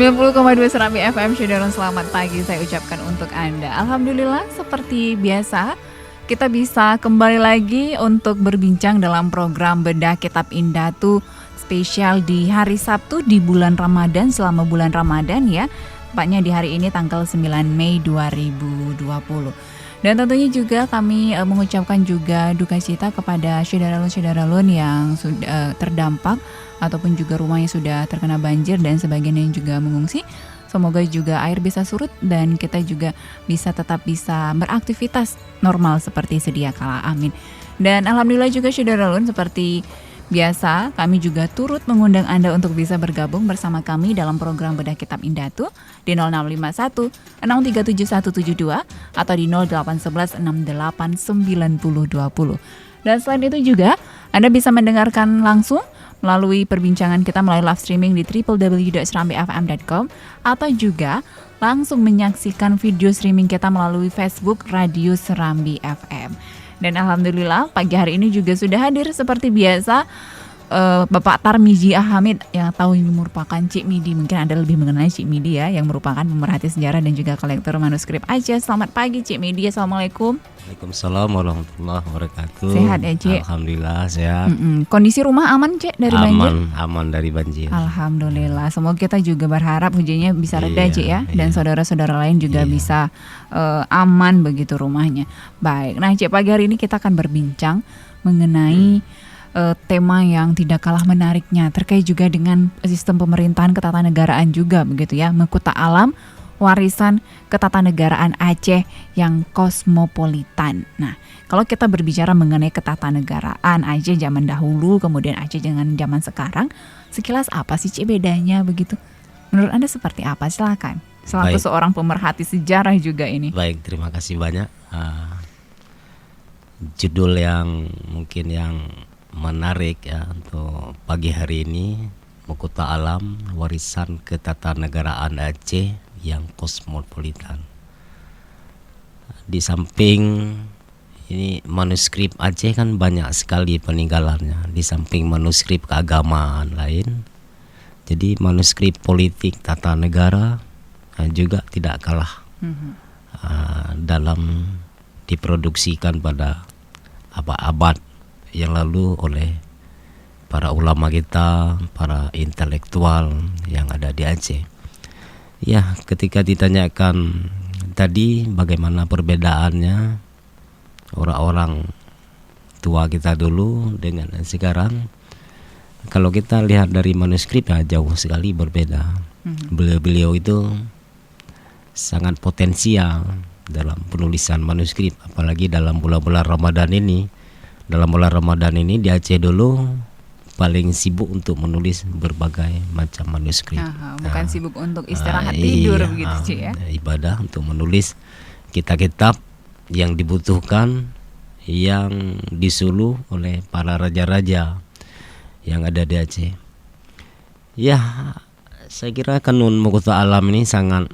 90,2 Serambi FM, Syederon, selamat pagi saya ucapkan untuk Anda. Alhamdulillah seperti biasa kita bisa kembali lagi untuk berbincang dalam program Bedah Kitab Indatu spesial di hari Sabtu di bulan Ramadan, selama bulan Ramadan ya. Tepatnya di hari ini tanggal 9 Mei 2020. Dan tentunya juga kami mengucapkan juga duka cita kepada saudara-saudara yang sudah terdampak ataupun juga rumahnya sudah terkena banjir dan sebagian yang juga mengungsi. Semoga juga air bisa surut dan kita juga tetap bisa beraktivitas normal seperti sedia kala. Amin. Dan alhamdulillah juga saudara seperti biasa kami juga turut mengundang Anda untuk bisa bergabung bersama kami dalam program Bedah Kitab Indatu di 0651 637172 atau di 0811 689020. Dan selain itu juga Anda bisa mendengarkan langsung melalui perbincangan kita melalui live streaming di www.serambifm.com atau juga langsung menyaksikan video streaming kita melalui Facebook Radio Serambi FM. Dan alhamdulillah pagi hari ini juga sudah hadir seperti biasa Bapak Tarmizi Hamid yang tahu ini merupakan Cik Midi. Mungkin Anda lebih mengenai Cik Midi ya, yang merupakan pemerhati sejarah dan juga kolektor manuskrip Aceh. Selamat pagi Cik Midi, Assalamualaikum. Waalaikumsalam warahmatullahi wabarakatuh. Sehat ya Cik? Alhamdulillah sehat. Kondisi rumah aman Cik dari banjir? Aman dari banjir. Alhamdulillah. Semoga kita juga berharap hujannya bisa reda Cik ya. Dan saudara-saudara lain juga bisa aman begitu rumahnya. Baik, nah Cik, pagi hari ini kita akan berbincang mengenai tema yang tidak kalah menariknya terkait juga dengan sistem pemerintahan ketatanegaraan juga begitu ya, Mahkota Alam warisan ketatanegaraan Aceh yang kosmopolitan. Nah, kalau kita berbicara mengenai ketatanegaraan Aceh zaman dahulu kemudian Aceh dengan zaman sekarang, sekilas apa sih Cik bedanya begitu? Menurut Anda seperti apa? Silakan. Selaku seorang pemerhati sejarah juga ini. Baik, terima kasih banyak. Judul yang mungkin yang menarik ya untuk pagi hari ini, Mahkota Alam warisan ketatanegaraan Aceh yang kosmopolitan. Di samping ini manuskrip Aceh kan banyak sekali peninggalannya, di samping manuskrip keagamaan lain. Jadi manuskrip politik tata negara juga tidak kalah dalam diproduksikan pada abad yang lalu oleh para ulama kita, para intelektual yang ada di Aceh. Ya, ketika ditanyakan tadi bagaimana perbedaannya orang-orang tua kita dulu dengan sekarang, kalau kita lihat dari manuskrip ya jauh sekali berbeda. Beliau-beliau itu sangat potensial dalam penulisan manuskrip, apalagi dalam bulan-bulan Ramadan ini. Dalam bulan Ramadan ini di Aceh dulu paling sibuk untuk menulis berbagai macam manuskrip. Bukan sibuk untuk istirahat tidur begitu Cik ya. Ibadah untuk menulis kitab-kitab yang dibutuhkan, yang disuluh oleh para raja-raja yang ada di Aceh. Ya, saya kira kanun Mahkota Alam ini sangat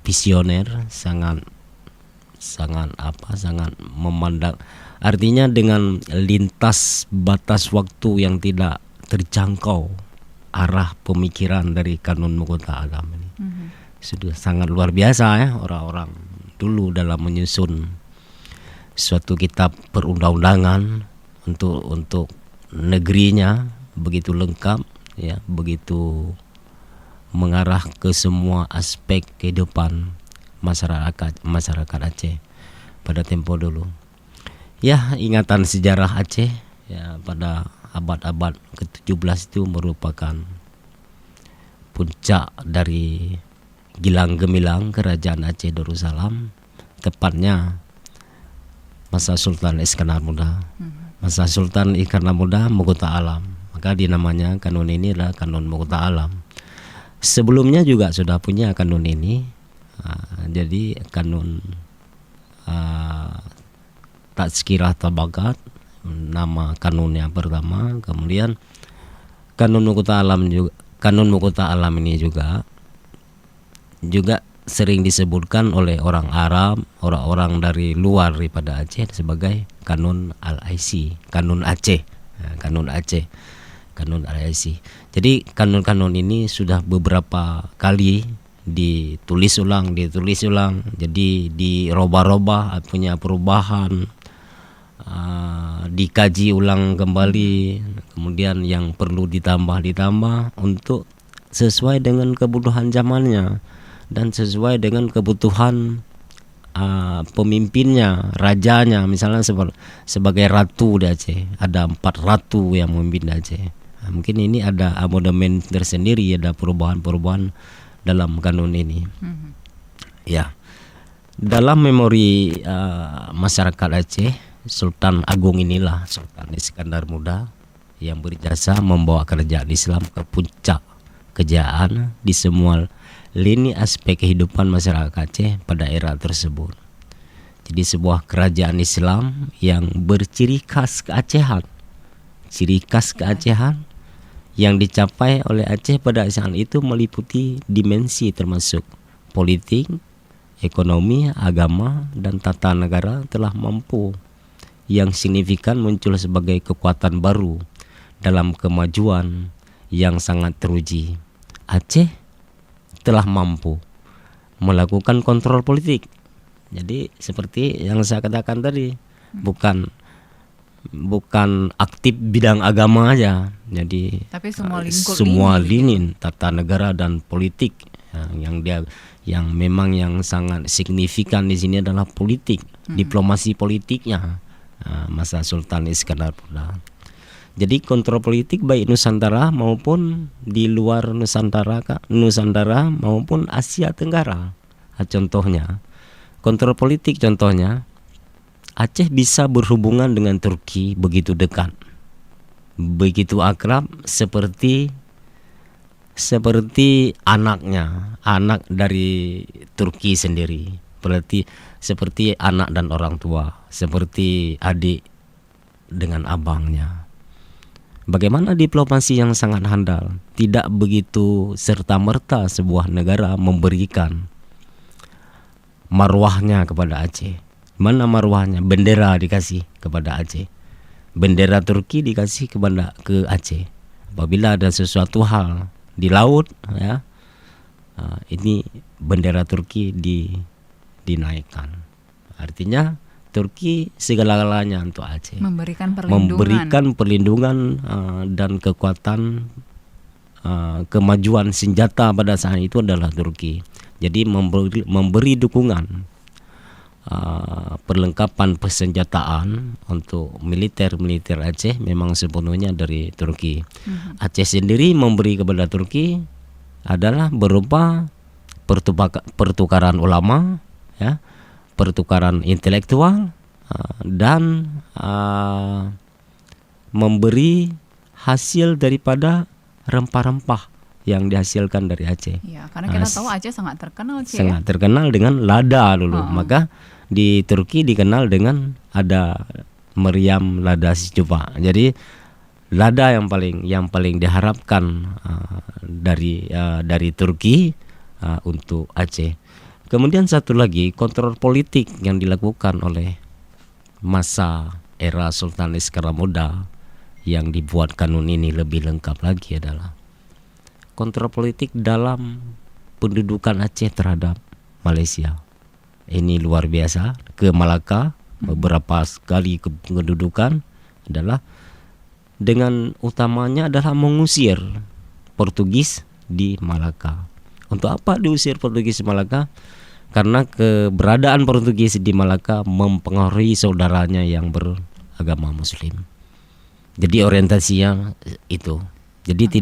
visioner, sangat memandang. Artinya dengan lintas batas waktu yang tidak terjangkau arah pemikiran dari kanun Mahkota Alam ini. Sudah sangat luar biasa ya orang-orang dulu dalam menyusun suatu kitab perundang-undangan untuk negerinya, begitu lengkap ya, begitu mengarah ke semua aspek kehidupan masyarakat Aceh pada tempo dulu. Ya, ingatan sejarah Aceh ya pada abad-abad ke-17 itu merupakan puncak dari gilang gemilang kerajaan Aceh Darussalam, tepatnya masa Sultan Iskandar Muda. Masa Sultan Iskandar Muda Mahkota Alam. Maka dinamanya kanun ini adalah kanun Mahkota Alam. Sebelumnya juga sudah punya kanun ini. Jadi kanun Tazkirah Tabakat, nama kanun yang pertama. Kemudian kanun Mahkota Alam juga, kanun Mahkota Alam ini juga sering disebutkan oleh orang Arab, orang-orang dari luar daripada Aceh sebagai kanun Al-Aisi, kanun Aceh, kanun Aceh. kanun ASI. Jadi kanun-kanun ini sudah beberapa kali ditulis ulang, jadi dirubah-rubah, punya perubahan, dikaji ulang kembali, kemudian yang perlu ditambah untuk sesuai dengan kebutuhan zamannya dan sesuai dengan kebutuhan pemimpinnya, rajanya. Misalnya sebagai ratu di Aceh, ada 4 ratu yang memimpin Aceh. Mungkin ini ada amodemen tersendiri, ada perubahan-perubahan dalam kanun ini. Ya, dalam memori masyarakat Aceh, Sultan Agung inilah, Sultan Iskandar Muda, yang berjasa membawa kerajaan Islam ke puncak kejayaan di semua lini aspek kehidupan masyarakat Aceh pada era tersebut. Jadi sebuah kerajaan Islam yang berciri khas keacehan, ciri khas keacehan yang dicapai oleh Aceh pada saat itu meliputi dimensi termasuk politik, ekonomi, agama, dan tata negara telah mampu yang signifikan muncul sebagai kekuatan baru dalam kemajuan yang sangat teruji. Aceh telah mampu melakukan kontrol politik. Jadi seperti yang saya katakan tadi, bukan aktif bidang agama aja. Jadi tapi semua lini tata negara dan politik yang memang yang sangat signifikan di sini adalah politik, diplomasi politiknya masa Sultan Iskandar Muda. Jadi kontrol politik baik Nusantara maupun di luar Nusantara maupun Asia Tenggara. Contohnya, kontrol politik contohnya, Aceh bisa berhubungan dengan Turki begitu dekat, begitu akrab, seperti anak dari Turki sendiri. Berarti seperti anak dan orang tua, seperti adik dengan abangnya. Bagaimana diplomasi yang sangat handal, tidak begitu serta-merta sebuah negara memberikan marwahnya kepada Aceh. Mana marwahnya? Bendera dikasih kepada Aceh. Bendera Turki dikasih ke Aceh. Apabila ada sesuatu hal di laut, ya, ini bendera Turki dinaikkan. Artinya Turki segala-galanya untuk Aceh, memberikan perlindungan dan kekuatan, kemajuan senjata pada saat itu adalah Turki. Jadi memberi dukungan, perlengkapan persenjataan untuk militer Aceh memang sepenuhnya dari Turki. Aceh sendiri memberi kepada Turki adalah berupa pertukaran ulama, ya, pertukaran intelektual, dan memberi hasil daripada rempah-rempah yang dihasilkan dari Aceh. Ya, karena kita tahu Aceh sangat terkenal, sangat terkenal dengan lada dulu. Maka di Turki dikenal dengan ada meriam lada si Cupa. Jadi lada yang paling diharapkan dari Turki untuk Aceh. Kemudian satu lagi, kontrol politik yang dilakukan oleh masa era Sultan Iskandar Muda yang dibuat kanun ini lebih lengkap lagi adalah kontrol politik dalam pendudukan Aceh terhadap Malaysia. Ini luar biasa. Ke Malaka beberapa kali kedudukan adalah dengan utamanya adalah mengusir Portugis di Malaka. Untuk apa diusir Portugis di Malaka? Karena keberadaan Portugis di Malaka mempengaruhi saudaranya yang beragama Muslim. Jadi orientasinya itu. Jadi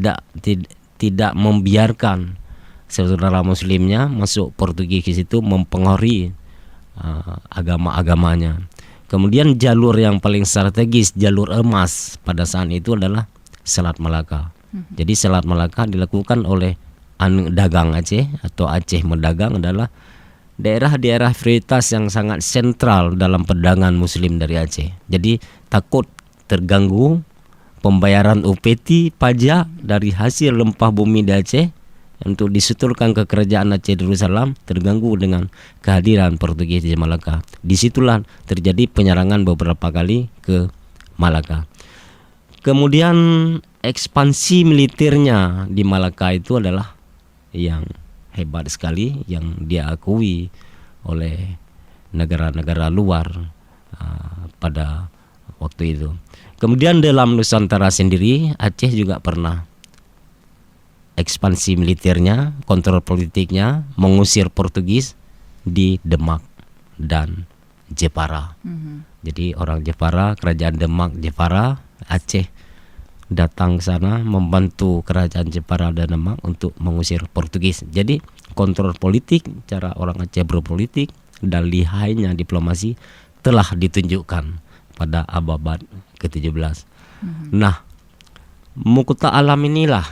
tidak membiarkan saudara Muslimnya masuk Portugis itu mempengaruhi agama-agamanya. Kemudian jalur yang paling strategis, jalur emas pada saat itu adalah Selat Malaka. Jadi Selat Malaka dilakukan oleh dagang Aceh atau Aceh Mendagang adalah daerah-daerah prioritas yang sangat sentral dalam perdagangan Muslim dari Aceh. Jadi takut terganggu pembayaran UPT pajak dari hasil lempah bumi di Aceh untuk disetorkan ke kerajaan Aceh Darussalam terganggu dengan kehadiran Portugis di Malaka. Disitulah terjadi penyerangan beberapa kali ke Malaka. Kemudian ekspansi militernya di Malaka itu adalah yang hebat sekali, yang diakui oleh negara-negara luar pada waktu itu. Kemudian dalam Nusantara sendiri, Aceh juga pernah ekspansi militernya, kontrol politiknya, mengusir Portugis di Demak dan Jepara. Jadi orang Jepara, kerajaan Demak, Jepara, Aceh datang ke sana membantu kerajaan Jepara dan Demak untuk mengusir Portugis. Jadi kontrol politik, cara orang Aceh berpolitik dan lihainya diplomasi telah ditunjukkan pada abad ke-17. Nah, Mukuta Alam inilah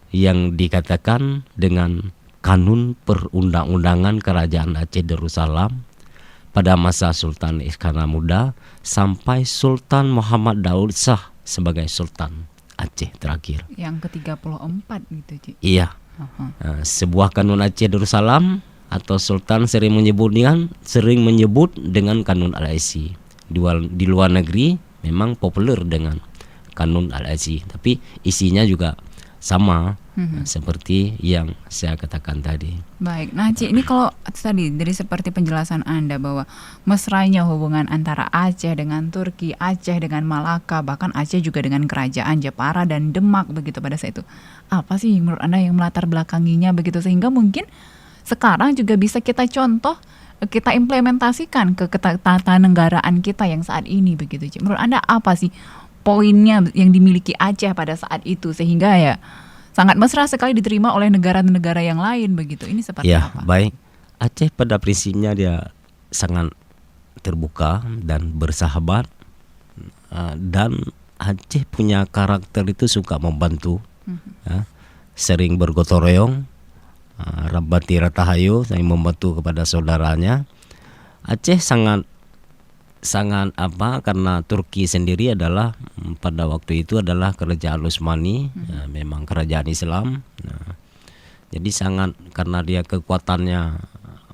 yang dikatakan dengan kanun perundang-undangan kerajaan Aceh Darussalam pada masa Sultan Iskandar Muda sampai Sultan Muhammad Daud Shah sebagai Sultan Aceh terakhir. Yang ke-34 gitu, Cik. Iya. Sebuah kanun Aceh Darussalam atau Sultan sering menyebut dengan kanun Al-Aisi. Di luar negeri memang populer dengan kanun Al-Aisi, tapi isinya juga sama seperti yang saya katakan tadi. Baik, nah Cik, ini kalau tadi dari seperti penjelasan Anda bahwa mesranya hubungan antara Aceh dengan Turki, Aceh dengan Malaka, bahkan Aceh juga dengan kerajaan Jepara dan Demak begitu pada saat itu. Apa sih menurut Anda yang melatar belakanginya begitu sehingga mungkin sekarang juga bisa kita contoh, kita implementasikan ke ketatanegaraan kita yang saat ini begitu, Cik. Menurut Anda apa sih poinnya yang dimiliki Aceh pada saat itu sehingga ya sangat mesra sekali diterima oleh negara-negara yang lain begitu? Ini seperti apa? Baik. Aceh pada prinsipnya dia sangat terbuka dan bersahabat, dan Aceh punya karakter itu suka membantu, sering bergotong royong, rabati ratahayu, saling membantu kepada saudaranya. Aceh sangat karena Turki sendiri adalah pada waktu itu adalah kerajaan Utsmani, memang kerajaan Islam. Jadi sangat karena dia kekuatannya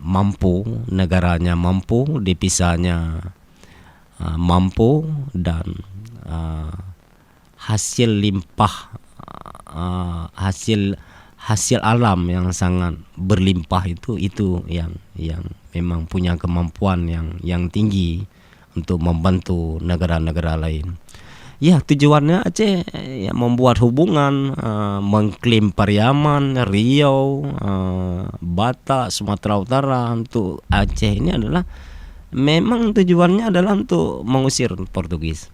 mampu, negaranya mampu, dipisahnya mampu, dan hasil limpah, hasil alam yang sangat berlimpah itu yang memang punya kemampuan yang tinggi untuk membantu negara-negara lain. Ya, tujuannya Aceh ya membuat hubungan, mengklaim Pariaman, Riau, Batak, Sumatera Utara. Untuk Aceh ini adalah memang tujuannya adalah untuk mengusir Portugis.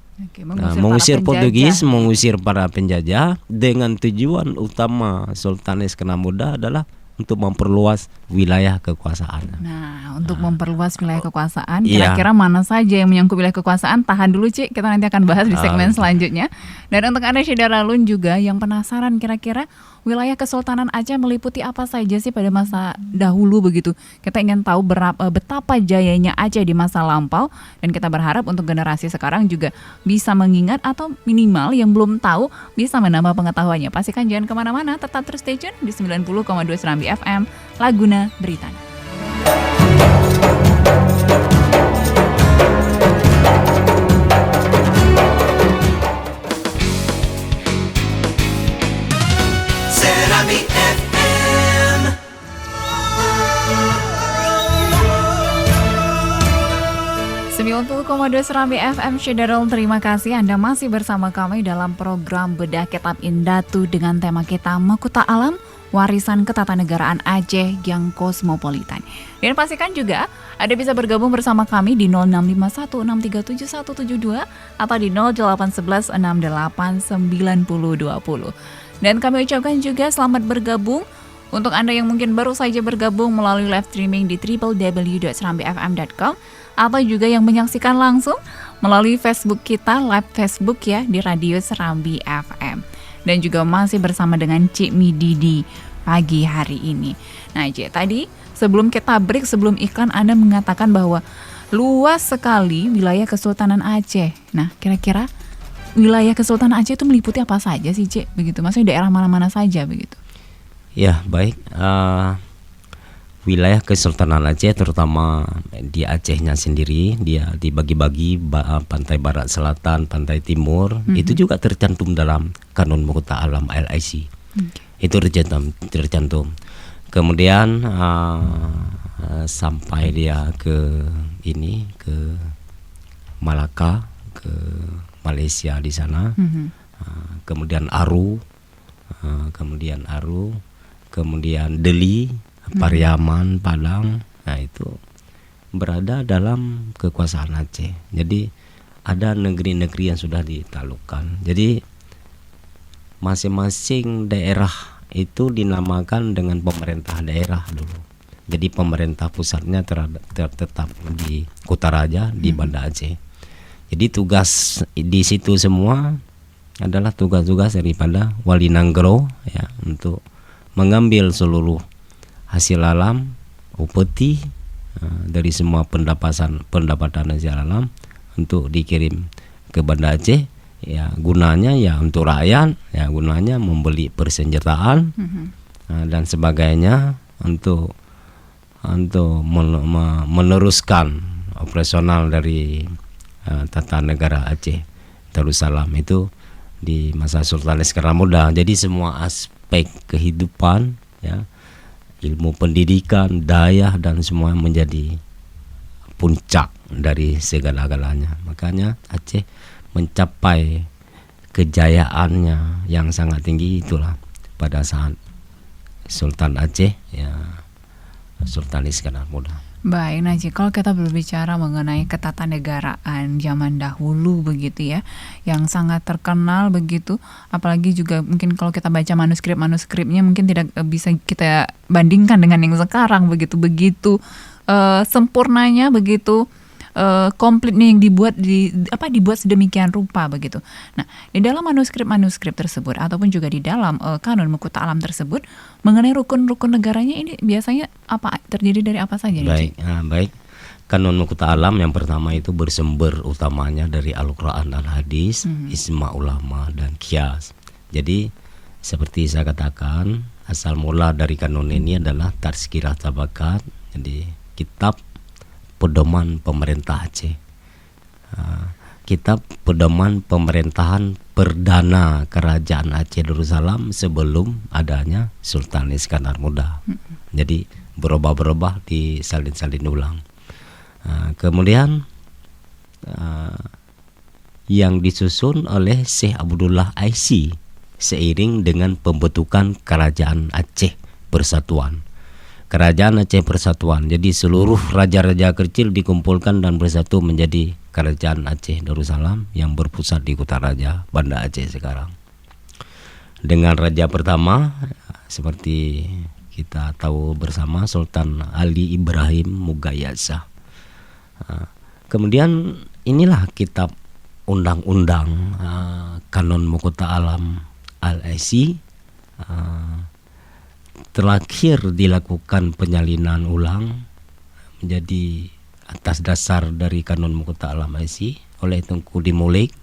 Mengusir Portugis, mengusir para penjajah, dengan tujuan utama Sultan Iskandar Muda adalah untuk memperluas wilayah kekuasaan. Nah, untuk memperluas wilayah kekuasaan, kira-kira mana saja yang menyangkut wilayah kekuasaan? Tahan dulu, Cik, kita nanti akan bahas di segmen selanjutnya. Dan untuk Anda Syedara Lun juga yang penasaran kira-kira wilayah Kesultanan Aceh meliputi apa saja sih pada masa dahulu begitu. Kita ingin tahu betapa jayanya Aceh di masa lampau, dan kita berharap untuk generasi sekarang juga bisa mengingat atau minimal yang belum tahu bisa menambah pengetahuannya. Pastikan jangan kemana-mana, tetap terus stay tune di 90,2 Serambi FM, Laguna Beritana. Serambi FM. .2 Serambi FM Syederul, terima kasih Anda masih bersama kami dalam program Bedah Kitab Indatu dengan tema kita Mukuta Alam, Warisan Ketatanegaraan Aceh yang Kosmopolitan. Dan pastikan juga Anda bisa bergabung bersama kami di 0651637172 atau di 0811689020. Dan kami ucapkan juga selamat bergabung untuk Anda yang mungkin baru saja bergabung melalui live streaming di www.serambifm.com atau juga yang menyaksikan langsung melalui Facebook kita, live Facebook ya, di Radio Serambi FM. Dan juga masih bersama dengan Cik Midi di pagi hari ini. Nah, Cik, tadi sebelum kita break, sebelum iklan, Anda mengatakan bahwa luas sekali wilayah Kesultanan Aceh. Nah, kira-kira wilayah Kesultanan Aceh itu meliputi apa saja sih, Cik? Begitu, maksudnya daerah mana-mana saja begitu? Ya, baik. wilayah Kesultanan Aceh, terutama di Acehnya sendiri, dia dibagi-bagi pantai barat selatan, pantai timur, itu juga tercantum dalam Kanun Mukhta Alam LIC. Itu tercantum. Kemudian sampai dia ke Malaka, ke Malaysia di sana. Kemudian Aru, kemudian Deli, Pariaman, Padang, nah itu berada dalam kekuasaan Aceh. Jadi ada negeri-negeri yang sudah ditaklukkan. Jadi masing-masing daerah itu dinamakan dengan pemerintah daerah dulu. Jadi pemerintah pusatnya tetap di Kutaraja, di Banda Aceh. Jadi tugas di situ semua adalah tugas-tugas daripada Wali Nanggro, ya, untuk mengambil seluruh hasil alam, upeti dari semua pendapatan hasil alam untuk dikirim ke Banda Aceh, ya gunanya ya untuk rakyat, ya gunanya membeli persenjataan dan sebagainya untuk meneruskan operasional dari Tata Negara Aceh Darussalam itu di masa Sultan Iskandar Muda. Jadi semua aspek kehidupan, ya, ilmu pendidikan, daya dan semua menjadi puncak dari segala-galanya. Makanya Aceh mencapai kejayaannya yang sangat tinggi itulah pada saat Sultan Aceh, ya, Sultan Iskandar Muda. Baik, Najib, kalau kita berbicara mengenai ketatanegaraan zaman dahulu begitu ya, yang sangat terkenal begitu, apalagi juga mungkin kalau kita baca manuskripnya mungkin tidak bisa kita bandingkan dengan yang sekarang begitu sempurnanya begitu komplitnya yang dibuat sedemikian rupa begitu. Nah, di dalam manuskrip tersebut ataupun juga di dalam Kanun Mukhta Alam tersebut mengenai rukun-rukun negaranya ini biasanya terdiri dari apa saja? Baik. Kanun Mukhta Alam yang pertama itu bersumber utamanya dari Al-Quran dan Hadis, Ijma Ulama dan Qiyas. Jadi seperti saya katakan, asal mula dari kanun ini adalah Tazkirah Tabakat, jadi kitab pedoman pemerintah Aceh, kitab pedoman pemerintahan perdana Kerajaan Aceh Darussalam sebelum adanya Sultan Iskandar Muda. Jadi berubah-berubah, disalin-salin ulang. Kemudian yang disusun oleh Syekh Abdullah Aisy seiring dengan pembentukan Kerajaan Aceh Persatuan. Kerajaan Aceh Persatuan. Jadi seluruh raja-raja kecil dikumpulkan dan bersatu menjadi Kerajaan Aceh Darussalam yang berpusat di Kutaraja, Banda Aceh sekarang. Dengan raja pertama seperti kita tahu bersama, Sultan Ali Ibrahim Mugayasa. Kemudian inilah kitab undang-undang Kanun Mukhta Alam LIC terakhir dilakukan penyalinan ulang menjadi atas dasar dari Kanun Mukhta Alam LIC oleh Tengku Dimulik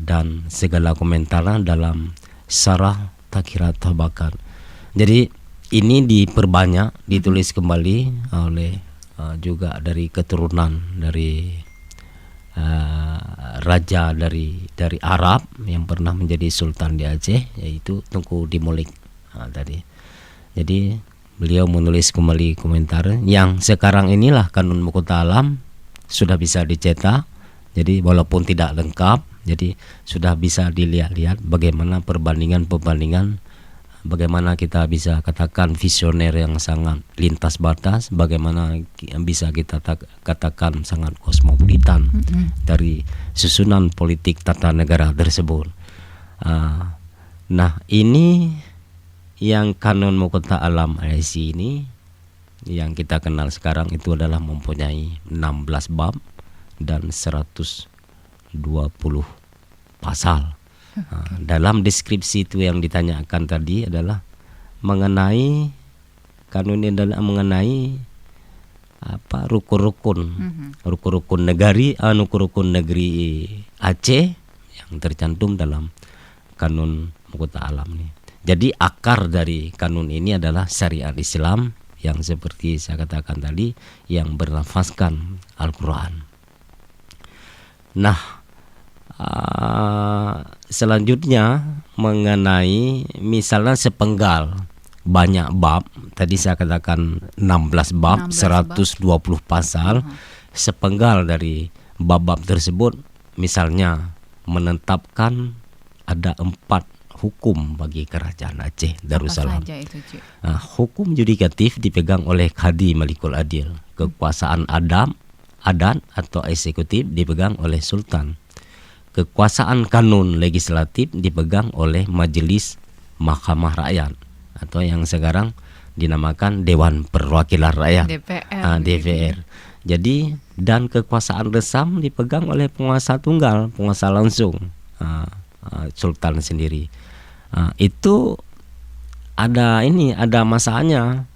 dan segala komentar dalam Syarah Tazkirah Tabakat. Jadi ini diperbanyak, ditulis kembali oleh juga dari keturunan dari raja dari Arab yang pernah menjadi sultan di Aceh, yaitu Tengku Dimulik tadi. Jadi beliau menulis kembali komentar yang sekarang inilah Kanun Mukhta Alam sudah bisa dicetak. Jadi walaupun tidak lengkap, jadi sudah bisa dilihat-lihat bagaimana perbandingan, bagaimana kita bisa katakan visioner yang sangat lintas batas, bagaimana bisa kita katakan sangat kosmopolitan dari susunan politik tata negara tersebut. Nah, ini yang Kanun Mukhta Alam LIC ini yang kita kenal sekarang itu adalah mempunyai 16 bab dan 120 pasal. Dalam deskripsi itu yang ditanyakan tadi adalah mengenai kanun ini adalah mengenai rukun-rukun negeri Aceh yang tercantum dalam Kanun Mukhta Alam ini. Jadi akar dari kanun ini adalah syariat Islam yang seperti saya katakan tadi, yang bernafaskan Al-Quran. Nah, selanjutnya mengenai misalnya sepenggal banyak bab, tadi saya katakan 16 bab, 120 pasal. Sepenggal dari bab-bab tersebut misalnya menetapkan ada 4 hukum bagi kerajaan Aceh Darussalam. Apa saja itu, Cik? Hukum yudikatif dipegang oleh Qadi Malikul Adil. Kekuasaan adat atau eksekutif dipegang oleh Sultan. Kekuasaan kanun legislatif dipegang oleh Majelis Mahkamah Rakyat atau yang sekarang dinamakan Dewan Perwakilan Rakyat, DPR. Jadi dan kekuasaan resam dipegang oleh penguasa tunggal, penguasa langsung, Sultan sendiri. Itu ada masanya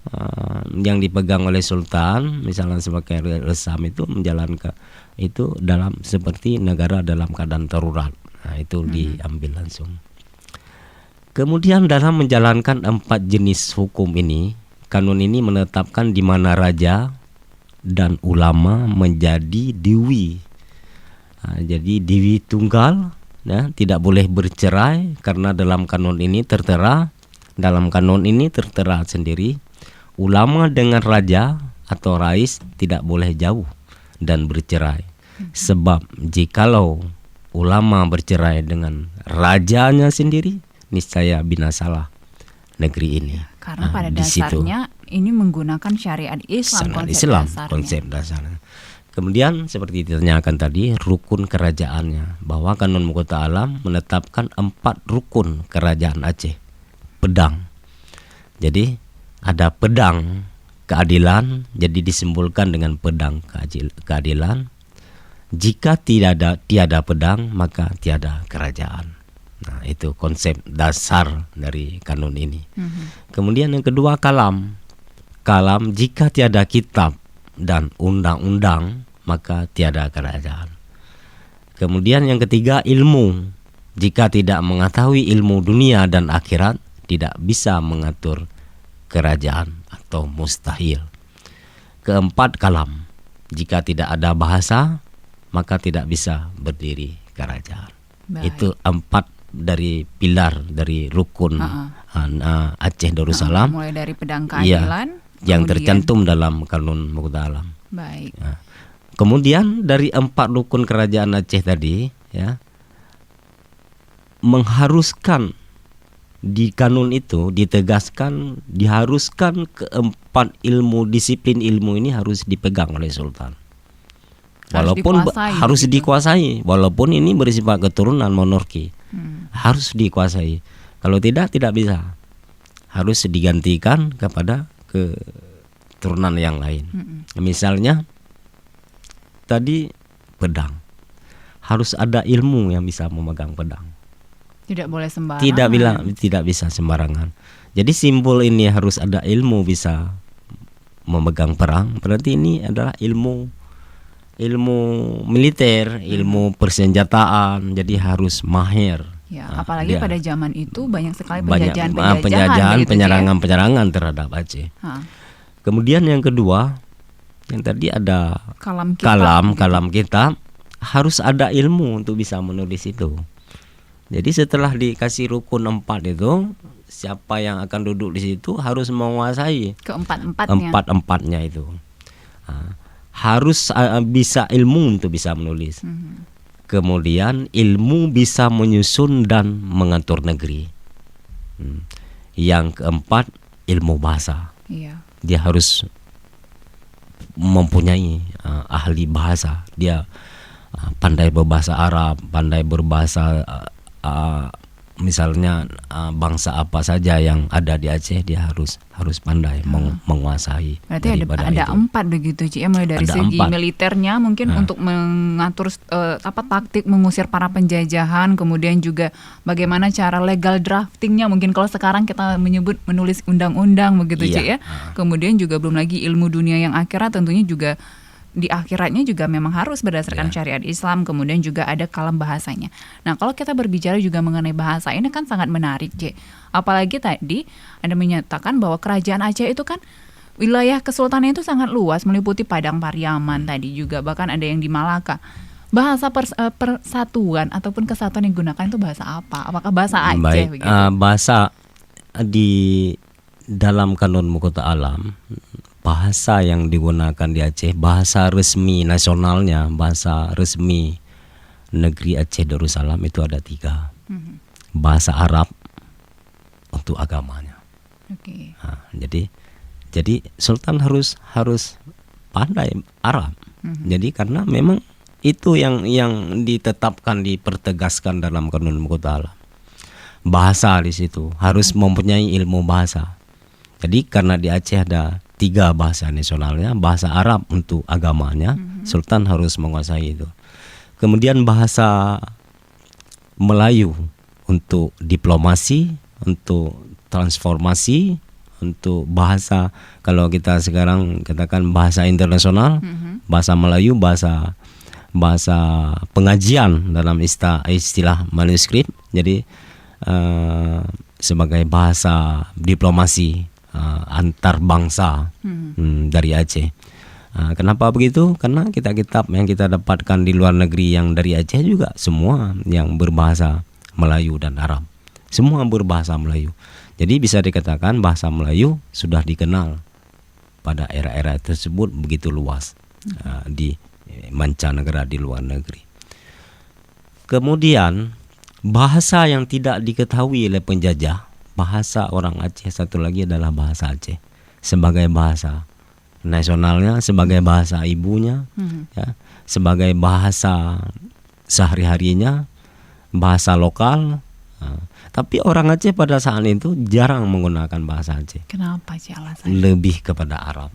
yang dipegang oleh Sultan, misalnya sebagai resam itu menjalankan itu dalam seperti negara dalam keadaan darurat. Itu diambil langsung. Kemudian dalam menjalankan 4 jenis hukum ini, kanun ini menetapkan di mana raja dan ulama menjadi diwi. Jadi diwi tunggal, ya, tidak boleh bercerai karena dalam kanun ini tertera sendiri ulama dengan raja atau rais tidak boleh jauh dan bercerai. Sebab jikalau ulama bercerai dengan rajanya sendiri, niscaya binasalah negeri ini. Karena pada dasarnya ini menggunakan syariat Islam, konsep dasarnya. Kemudian seperti ditanyakan tadi, rukun kerajaannya, bahwa Kanun Mahkota Alam menetapkan 4 rukun kerajaan Aceh. Pedang. Jadi ada pedang keadilan, jadi disimbolkan dengan pedang keadilan. Jika tiada pedang, maka tiada kerajaan. Nah, itu konsep dasar dari kanun ini. Kemudian yang kedua, kalam. Kalam, jika tiada kitab dan undang-undang, maka tiada kerajaan. Kemudian yang ketiga, ilmu. Jika tidak mengetahui ilmu dunia dan akhirat, tidak bisa mengatur kerajaan atau mustahil. Keempat, kalam. Jika tidak ada bahasa, maka tidak bisa berdiri kerajaan. Baik. Itu 4 dari pilar dari rukun Aceh Darussalam. Mulai dari pedang keadilan, yang tercantum dalam Kanun Mahkota Alam. Baik. Kemudian dari 4 rukun kerajaan Aceh tadi, ya, mengharuskan di kanun itu ditegaskan, diharuskan keempat disiplin ilmu ini harus dipegang oleh Sultan. Walaupun harus dikuasai, walaupun ini bersifat keturunan monarki, harus dikuasai. Kalau tidak bisa, harus digantikan kepada keturunan yang lain. Misalnya tadi pedang, harus ada ilmu yang bisa memegang pedang. Tidak boleh sembarangan. Tidak bisa sembarangan. Jadi simbol ini harus ada ilmu bisa memegang perang. Berarti ini adalah ilmu militer, ilmu persenjataan, jadi harus mahir. Ya, apalagi pada zaman itu banyak sekali penjajahan, penyerangan terhadap Aceh. Kemudian yang kedua, yang tadi ada kalam kitab, harus ada ilmu untuk bisa menulis itu. Jadi setelah dikasih rukun 4 itu, siapa yang akan duduk di situ harus menguasai keempat-empatnya itu. Harus bisa ilmu untuk bisa menulis. Kemudian ilmu bisa menyusun dan mengatur negeri. Yang keempat, ilmu bahasa. Dia harus mempunyai ahli bahasa. Dia pandai berbahasa Arab, pandai berbahasa misalnya bangsa apa saja yang ada di Aceh, dia harus pandai menguasai. Berarti ada 4 begitu, Ci, mulai dari segi militernya mungkin untuk mengatur taktik mengusir para penjajahan, kemudian juga bagaimana cara legal draftingnya, mungkin kalau sekarang kita menyebut menulis undang-undang begitu, Ci, ya. Kemudian juga belum lagi ilmu dunia yang akhirat, tentunya juga di akhiratnya juga memang harus berdasarkan syariat Islam, kemudian juga ada kalam bahasanya. Nah, kalau kita berbicara juga mengenai bahasa, ini kan sangat menarik, J. Apalagi tadi Anda menyatakan bahwa kerajaan Aceh itu kan wilayah kesultanan itu sangat luas, meliputi Padang Pariaman tadi juga, bahkan ada yang di Malaka. Bahasa persatuan ataupun kesatuan yang digunakan itu bahasa apa? Apakah bahasa Aceh? Baik, Begitu? bahasa di dalam kanun Mukhota Alam, bahasa yang digunakan di Aceh, bahasa resmi nasionalnya, bahasa resmi negeri Aceh Darussalam itu ada 3. Bahasa Arab untuk agamanya. Oke. Nah, jadi Sultan harus pandai Arab. Jadi karena memang itu yang ditetapkan, dipertegaskan dalam kanun Mukhota Alam. Bahasa di situ harus mempunyai ilmu bahasa. Jadi karena di Aceh ada 3 bahasa nasionalnya, bahasa Arab untuk agamanya, Sultan harus menguasai itu. Kemudian bahasa Melayu untuk diplomasi, untuk transformasi, untuk bahasa, kalau kita sekarang katakan bahasa internasional, bahasa Melayu, bahasa pengajian dalam istilah manuskrip. Jadi sebagai bahasa diplomasi antar bangsa dari Aceh. Kenapa begitu? Karena kitab-kitab yang kita dapatkan di luar negeri yang dari Aceh juga semua yang berbahasa Melayu dan Arab. Semua berbahasa Melayu. Jadi bisa dikatakan bahasa Melayu sudah dikenal pada era-era tersebut begitu luas di mancanegara, di luar negeri. Kemudian bahasa yang tidak diketahui oleh penjajah, bahasa orang Aceh satu lagi adalah bahasa Aceh sebagai bahasa nasionalnya, sebagai bahasa ibunya, ya, sebagai bahasa sehari-harinya, bahasa lokal. Tapi orang Aceh pada saat itu jarang menggunakan bahasa Aceh. Kenapa sih alasannya? Lebih kepada Arab.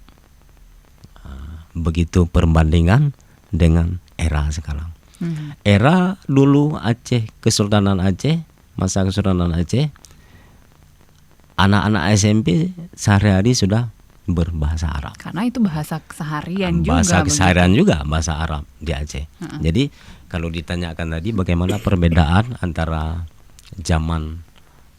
Begitu perbandingan dengan era sekarang. Era dulu Aceh, Kesultanan Aceh, masa Kesultanan Aceh, anak-anak SMP sehari-hari sudah berbahasa Arab. Karena itu bahasa keseharian juga. Bahasa keseharian juga bahasa Arab di Aceh. Jadi kalau ditanyakan tadi bagaimana perbedaan antara zaman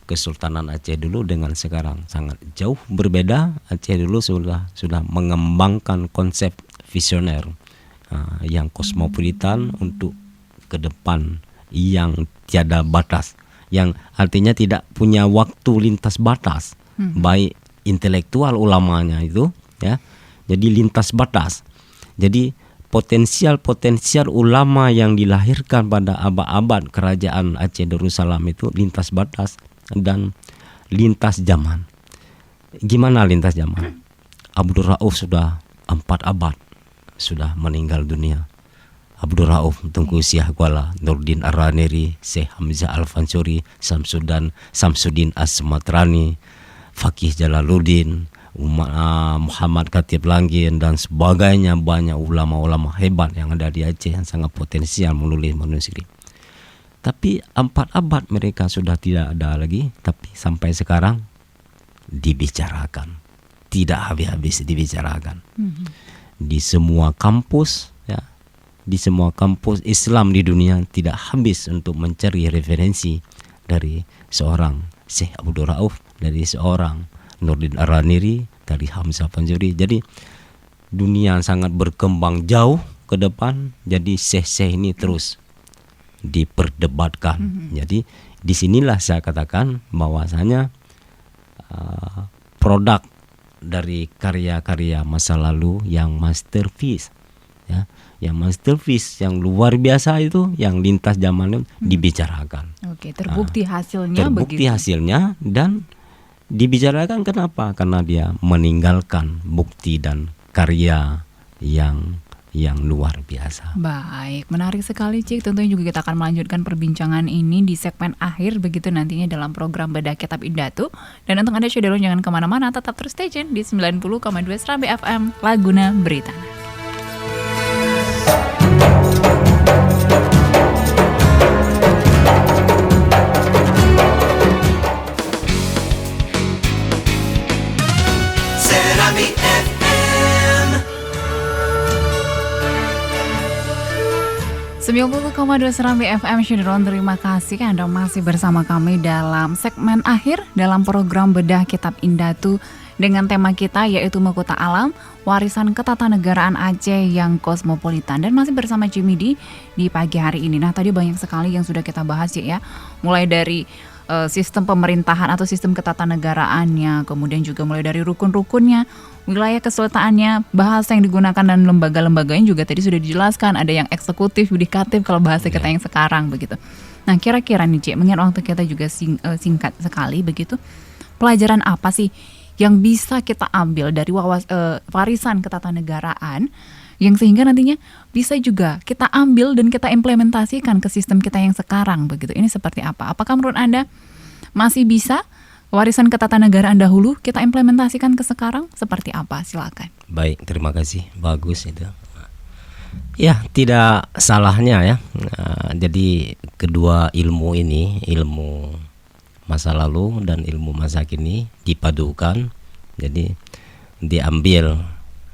Kesultanan Aceh dulu dengan sekarang, sangat jauh berbeda. Aceh dulu sudah mengembangkan konsep visioner yang kosmopolitan untuk ke depan, yang tiada batas, yang artinya tidak punya waktu lintas batas, baik intelektual ulamanya itu, ya. Jadi lintas batas. Jadi potensial ulama yang dilahirkan pada abad-abad kerajaan Aceh Darussalam itu lintas batas dan lintas zaman. Gimana lintas zaman? Abdul Rauf sudah 4 abad sudah meninggal dunia. Abdul Rauf, Tunku Syah Kuala, Nurdin Ar-Raniri, Syekh Hamzah Al-Fansuri, Samsuddin As-Sumatrani, Fakih Jalaluddin, Muhammad Khatib Langgin dan sebagainya. Banyak ulama-ulama hebat yang ada di Aceh yang sangat potensial menulis manuskrip. Tapi 4 abad mereka sudah tidak ada lagi, tapi sampai sekarang dibicarakan, tidak habis-habis dibicarakan. Di semua kampus, ya, di semua kampus Islam di dunia tidak habis untuk mencari referensi dari seorang Syekh Abdul Rauf, dari seorang Nurdin Ar-Raniri, dari Hamzah Fansuri. Jadi dunia sangat berkembang jauh ke depan. Jadi syekh-syekh ini terus diperdebatkan. Jadi disinilah saya katakan bahwasanya produk dari karya-karya masa lalu yang masterpiece, ya, yang masterpiece, yang luar biasa itu, yang lintas zaman itu dibicarakan. Oke, terbukti hasilnya. Terbukti begitu. hasilnya dan dibicarakan. Kenapa? Karena dia meninggalkan bukti dan karya yang luar biasa. Baik, menarik sekali Cik. Tentunya juga kita akan melanjutkan perbincangan ini di segmen akhir begitu nantinya dalam program Bedah Kitab Indatu. Dan untuk Anda Syederun jangan kemana-mana, tetap terus stay tune di 90,2 Serambi FM Laguna Beritana. Serambi FM. 90,2 Serambi FM Syederun, terima kasih Anda masih bersama kami dalam segmen akhir dalam program Bedah Kitab Indatu. dengan tema kita yaitu Mahkota Alam, warisan ketatanegaraan Aceh yang kosmopolitan. Dan masih bersama Jimmy di pagi hari ini. Nah, tadi banyak sekali yang sudah kita bahas ya, mulai dari sistem pemerintahan atau sistem ketatanegaraan,nya, kemudian juga mulai dari rukun-rukunnya, wilayah kesultaannya, bahasa yang digunakan dan lembaga-lembaganya juga tadi sudah dijelaskan. Ada yang eksekutif, yudikatif kalau bahasa kita yang sekarang begitu. Nah, kira-kira nih Cik, mengingat waktu kita juga singkat sekali begitu, pelajaran apa sih yang bisa kita ambil dari warisan ketatanegaraan yang sehingga nantinya bisa juga kita ambil dan kita implementasikan ke sistem kita yang sekarang begitu. Ini seperti apa? Apakah menurut Anda masih bisa warisan ketatanegaraan dahulu kita implementasikan ke sekarang? Seperti apa? Silakan. Baik, terima kasih. Bagus itu. Ya, tidak salahnya ya. Jadi kedua ilmu ini, ilmu masa lalu dan ilmu masa kini dipadukan. Jadi diambil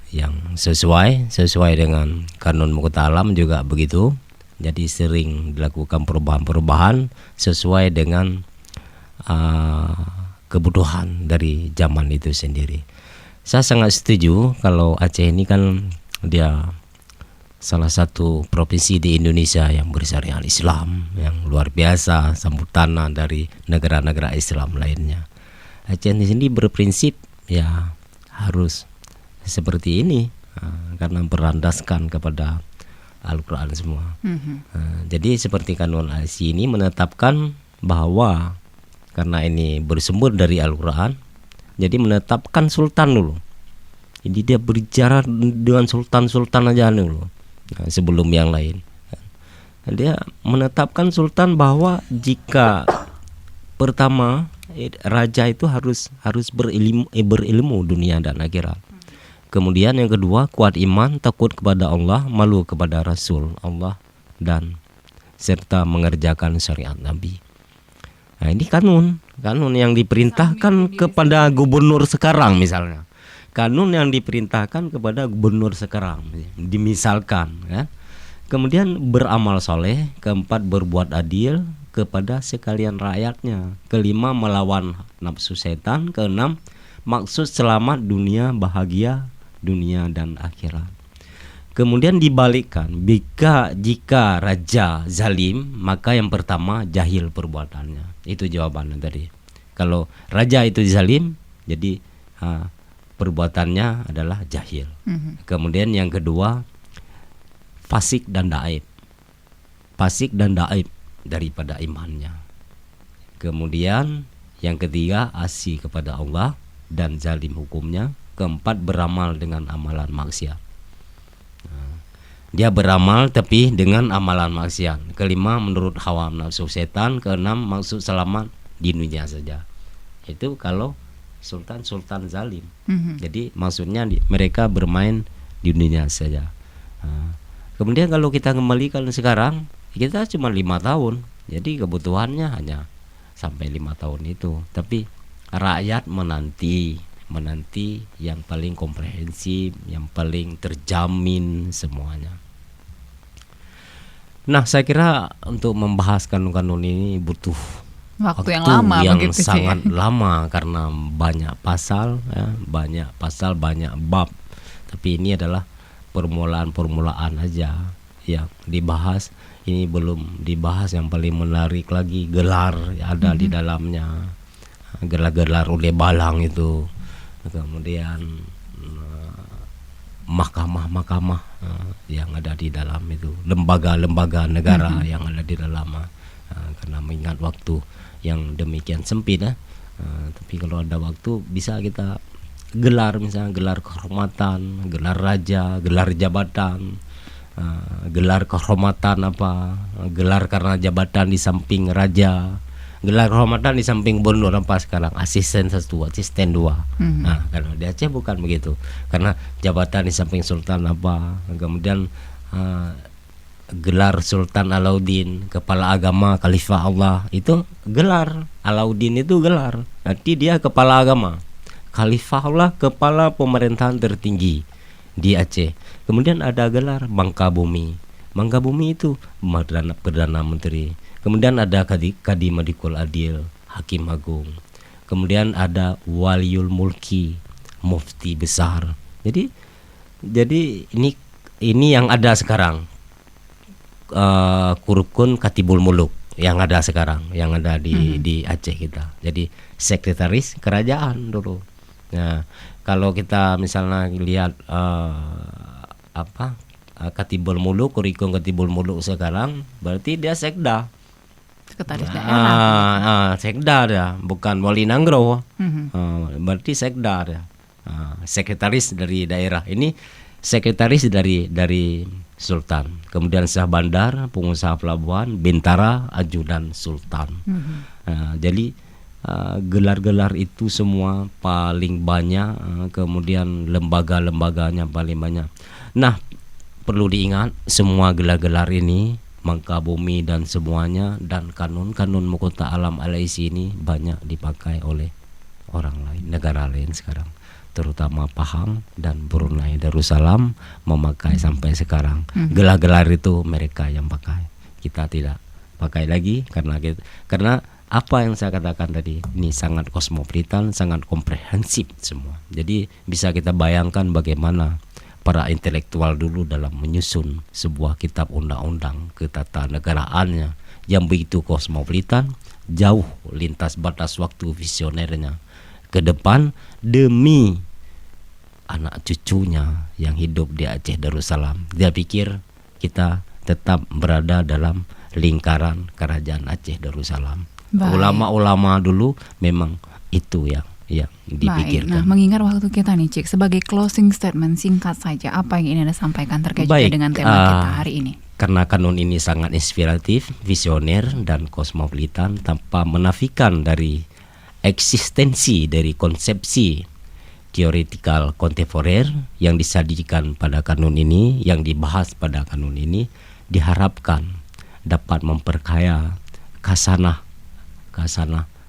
yang sesuai dengan kanun Mahkota Alam juga begitu. Jadi sering dilakukan perubahan-perubahan sesuai dengan kebutuhan dari zaman itu sendiri. Saya sangat setuju kalau Aceh ini kan dia salah satu provinsi di Indonesia yang bersyariat Islam yang luar biasa, sambutan dari negara-negara Islam lainnya. Aceh di sini berprinsip ya harus seperti ini karena berlandaskan kepada Al-Quran semua. Jadi seperti kanun ASI ini menetapkan bahwa karena ini bersumber dari Al-Quran, jadi menetapkan sultan dulu. Jadi dia berbicara dengan sultan aja dulu sebelum yang lain. Dia menetapkan sultan bahwa jika pertama raja itu harus berilmu dunia dan akhirat. Kemudian yang kedua, kuat iman, takut kepada Allah, malu kepada Rasul Allah, dan serta mengerjakan syariat Nabi. Nah, ini kanun yang diperintahkan kepada gubernur sekarang misalnya. Kanun yang diperintahkan kepada gubernur sekarang, dimisalkan ya. Kemudian beramal soleh, keempat berbuat adil kepada sekalian rakyatnya, kelima melawan nafsu setan, keenam maksud selamat dunia, bahagia dunia dan akhirat. Kemudian dibalikkan, jika raja zalim, maka yang pertama jahil perbuatannya. Itu jawabannya tadi. Kalau raja itu zalim, jadi perbuatannya adalah jahil. Kemudian yang kedua fasik dan daib. Fasik dan daib daripada imannya. Kemudian yang ketiga asi kepada Allah dan zalim hukumnya. Keempat beramal dengan amalan maksiat. Dia beramal tapi dengan amalan maksiat. Kelima menurut hawa nafsu setan. Keenam maksud selamat di dunia saja. Itu kalau sultan zalim. Jadi maksudnya mereka bermain di dunia saja. Kemudian kalau kita kembalikan sekarang, kita cuma 5 tahun. Jadi kebutuhannya hanya sampai 5 tahun itu. Tapi rakyat menanti yang paling komprehensif, yang paling terjamin semuanya. Nah, saya kira untuk membahas kanun-kanun ini butuh waktu yang lama, yang begitu sangat sih. lama karena banyak pasal, banyak bab. Tapi ini adalah permulaan aja yang dibahas. Ini belum dibahas yang paling menarik lagi, gelar ada di dalamnya, gelar oleh balang itu. Kemudian mahkamah yang ada di dalam itu, lembaga-lembaga negara yang ada di dalam, karena mengingat waktu yang demikian sempit tapi kalau ada waktu bisa kita gelar, misalnya gelar kehormatan, gelar raja, gelar jabatan, gelar kehormatan gelar karena jabatan di samping raja, gelar kehormatan di samping gubernur sekarang asisten 1, asisten 2. Nah, kalau di Aceh bukan begitu. Karena jabatan di samping sultan kemudian gelar Sultan Alauddin, kepala agama Khalifah Allah, itu gelar. Alauddin itu gelar. Nanti dia kepala agama. Khalifah Allah kepala pemerintahan tertinggi di Aceh. Kemudian ada gelar Bangka Bumi. Bangka Bumi itu Perdana Menteri. Kemudian ada Kadi Madikul Adil, Hakim Agung. Kemudian ada Waliul Mulki, mufti besar. Jadi ini yang ada sekarang, Kurukun Katibul Muluk yang ada sekarang, yang ada di Aceh kita. Jadi sekretaris kerajaan dulu. Nah, kalau kita misalnya lihat Katibul Muluk, Kurukun Katibul Muluk sekarang, berarti dia sekda. Sekretaris daerah. Sekda dia, bukan wali nanggro. Berarti sekda dia. Sekretaris dari daerah. Ini sekretaris dari Sultan. Kemudian Syah Bandar, pengusaha pelabuhan, Bintara, ajudan Sultan. Jadi gelar-gelar itu semua paling banyak, kemudian lembaga-lembaganya paling banyak. Nah, perlu diingat semua gelar-gelar ini, Mangka Bumi dan semuanya, dan kanun-kanun Mahkota Alam Al-Aisi ini banyak dipakai oleh orang lain, negara lain sekarang. Terutama Pahang dan Brunei Darussalam memakai sampai sekarang. Gelar-gelar itu mereka yang pakai. Kita tidak pakai lagi karena apa yang saya katakan tadi, ini sangat kosmopolitan, sangat komprehensif semua. Jadi bisa kita bayangkan bagaimana para intelektual dulu dalam menyusun sebuah kitab undang-undang ketatanegaraannya yang begitu kosmopolitan, jauh lintas batas waktu visionernya ke depan demi anak cucunya yang hidup di Aceh Darussalam. Dia pikir kita tetap berada dalam lingkaran kerajaan Aceh Darussalam. Ulama-ulama dulu memang itu yang dipikirkan. Nah, mengingat waktu kita nih, Cik, sebagai closing statement singkat saja, apa yang ingin Anda sampaikan terkait juga dengan tema kita hari ini? Karena kanun ini sangat inspiratif, visioner, dan kosmopolitan, tanpa menafikan dari eksistensi dari konsepsi teoretikal kontemporer yang disajikan pada kanun ini, yang dibahas pada kanun ini, diharapkan dapat memperkaya khasanah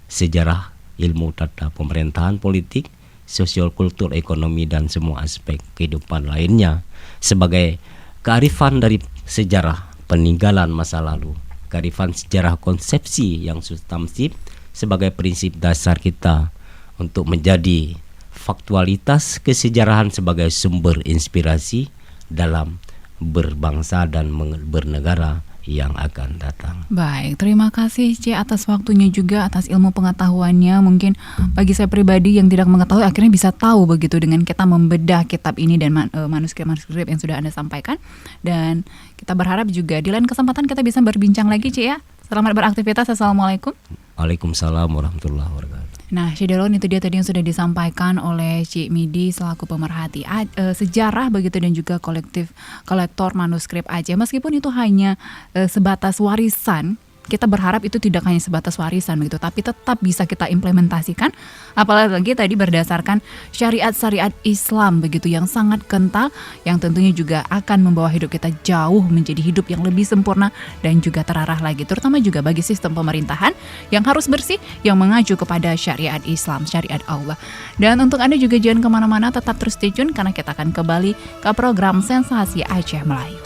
sejarah, ilmu tata pemerintahan, politik, sosial, kultur, ekonomi, dan semua aspek kehidupan lainnya sebagai kearifan dari sejarah peninggalan masa lalu, kearifan sejarah konsepsi yang substantif sebagai prinsip dasar kita untuk menjadi faktualitas kesejarahan sebagai sumber inspirasi dalam berbangsa dan bernegara yang akan datang. Baik, terima kasih C atas waktunya juga, atas ilmu pengetahuannya. Mungkin bagi saya pribadi yang tidak mengetahui akhirnya bisa tahu begitu dengan kita membedah kitab ini dan manuskrip-manuskrip yang sudah Anda sampaikan. Dan kita berharap juga di lain kesempatan kita bisa berbincang lagi C ya. Selamat beraktivitas. Assalamualaikum. Waalaikumsalam warahmatullahi wabarakatuh. Nah, Syederon, itu dia tadi yang sudah disampaikan oleh Cik Midi selaku pemerhati sejarah begitu dan juga kolektor manuskrip Aceh. Meskipun itu hanya sebatas warisan, kita berharap itu tidak hanya sebatas warisan begitu, tapi tetap bisa kita implementasikan. Apalagi tadi berdasarkan syariat-syariat Islam begitu yang sangat kental, yang tentunya juga akan membawa hidup kita jauh menjadi hidup yang lebih sempurna dan juga terarah lagi. Terutama juga bagi sistem pemerintahan yang harus bersih, yang mengacu kepada syariat Islam, syariat Allah. Dan untuk Anda juga jangan kemana-mana, tetap terus stay tune karena kita akan kembali ke program Sensasi Aceh Melayu.